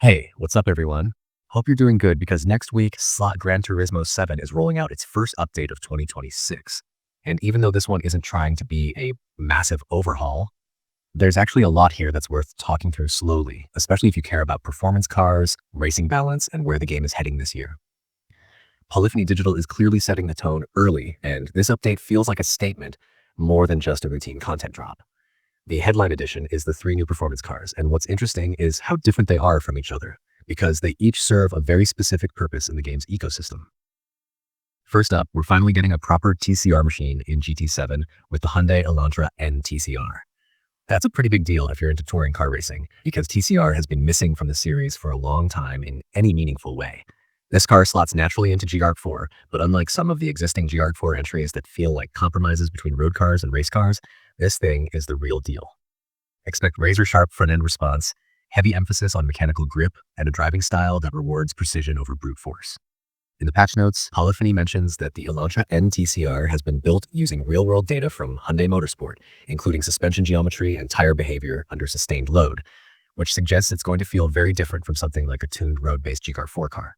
Hey, what's up everyone? Hope you're doing good because next week, slot Gran Turismo 7 is rolling out its first update of 2026. And even though this one isn't trying to be a massive overhaul, there's actually a lot here that's worth talking through slowly, especially if you care about performance cars, racing balance, and where the game is heading this year. Polyphony Digital is clearly setting the tone early, and this update feels like a statement more than just a routine content drop. The headline edition is the three new performance cars, and what's interesting is how different they are from each other, because they each serve a very specific purpose in the game's ecosystem. First up, we're finally getting a proper TCR machine in GT7 with the Hyundai Elantra N TCR. That's a pretty big deal if you're into touring car racing, because TCR has been missing from the series for a long time in any meaningful way. This car slots naturally into GR4, but unlike some of the existing GR4 entries that feel like compromises between road cars and race cars, this thing is the real deal. Expect razor-sharp front-end response, heavy emphasis on mechanical grip, and a driving style that rewards precision over brute force. In the patch notes, Polyphony mentions that the Elantra N TCR has been built using real-world data from Hyundai Motorsport, including suspension geometry and tire behavior under sustained load, which suggests it's going to feel very different from something like a tuned road-based GR4 car.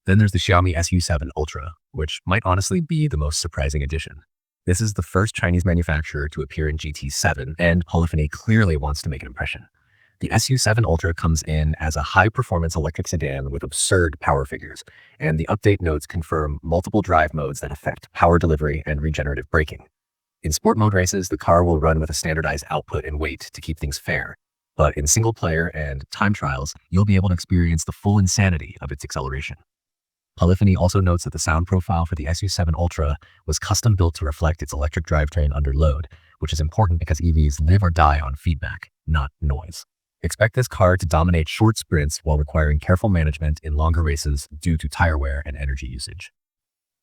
Then there's the Xiaomi SU7 Ultra, which might honestly be the most surprising addition. This is the first Chinese manufacturer to appear in GT7, and Polyphony clearly wants to make an impression. The SU7 Ultra comes in as a high-performance electric sedan with absurd power figures, and the update notes confirm multiple drive modes that affect power delivery and regenerative braking. In sport mode races, the car will run with a standardized output and weight to keep things fair, but in single-player and time trials, you'll be able to experience the full insanity of its acceleration. Polyphony also notes that the sound profile for the SU7 Ultra was custom built to reflect its electric drivetrain under load, which is important because EVs live or die on feedback, not noise. Expect this car to dominate short sprints while requiring careful management in longer races due to tire wear and energy usage.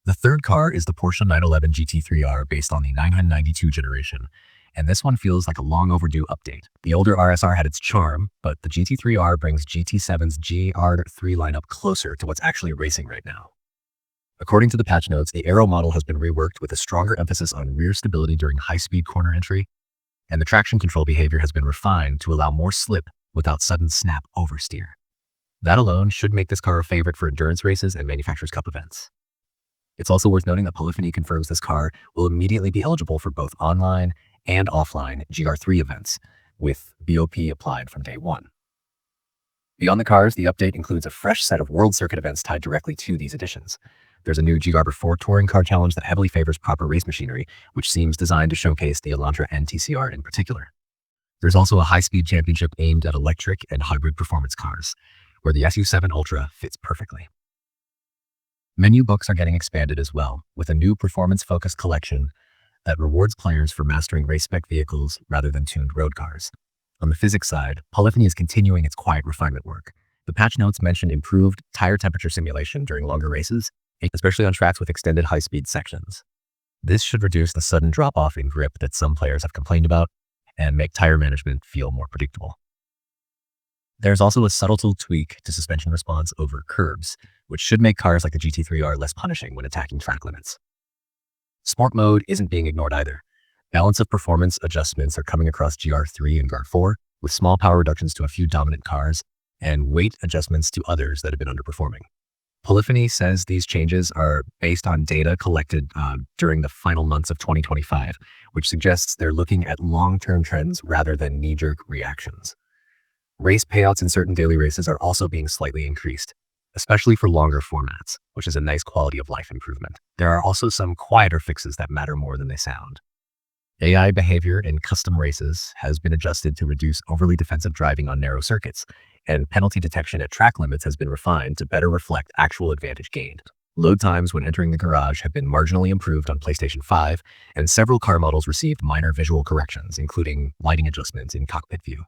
The third car is the Porsche 911 GT3R based on the 992 generation, and this one feels like a long overdue update. The older RSR had its charm, but the GT3R brings GT7's GR3 lineup closer to what's actually racing right now. According to the patch notes, the Aero model has been reworked with a stronger emphasis on rear stability during high-speed corner entry, and the traction control behavior has been refined to allow more slip without sudden snap oversteer. That alone should make this car a favorite for endurance races and Manufacturers' Cup events. It's also worth noting that Polyphony confirms this car will immediately be eligible for both online and offline GR3 events, with BOP applied from day one. Beyond the cars, the update includes a fresh set of World Circuit events tied directly to these additions. There's a new GR4 touring car challenge that heavily favors proper race machinery, which seems designed to showcase the Elantra N TCR in particular. There's also a high-speed championship aimed at electric and hybrid performance cars, where the SU7 Ultra fits perfectly. Menu books are getting expanded as well, with a new performance-focused collection that rewards players for mastering race-spec vehicles rather than tuned road cars. On the physics side, Polyphony is continuing its quiet refinement work. The patch notes mention improved tire temperature simulation during longer races, especially on tracks with extended high-speed sections. This should reduce the sudden drop-off in grip that some players have complained about and make tire management feel more predictable. There's also a subtle tweak to suspension response over curbs, which should make cars like the GT3R less punishing when attacking track limits. Sport mode isn't being ignored either. Balance of performance adjustments are coming across GR3 and GR4, with small power reductions to a few dominant cars and weight adjustments to others that have been underperforming. Polyphony says these changes are based on data collected during the final months of 2025, which suggests they're looking at long-term trends rather than knee-jerk reactions. Race payouts in certain daily races are also being slightly increased, especially for longer formats, which is a nice quality of life improvement. There are also some quieter fixes that matter more than they sound. AI behavior in custom races has been adjusted to reduce overly defensive driving on narrow circuits, and penalty detection at track limits has been refined to better reflect actual advantage gained. Load times when entering the garage have been marginally improved on PlayStation 5, and several car models received minor visual corrections, including lighting adjustments in cockpit view.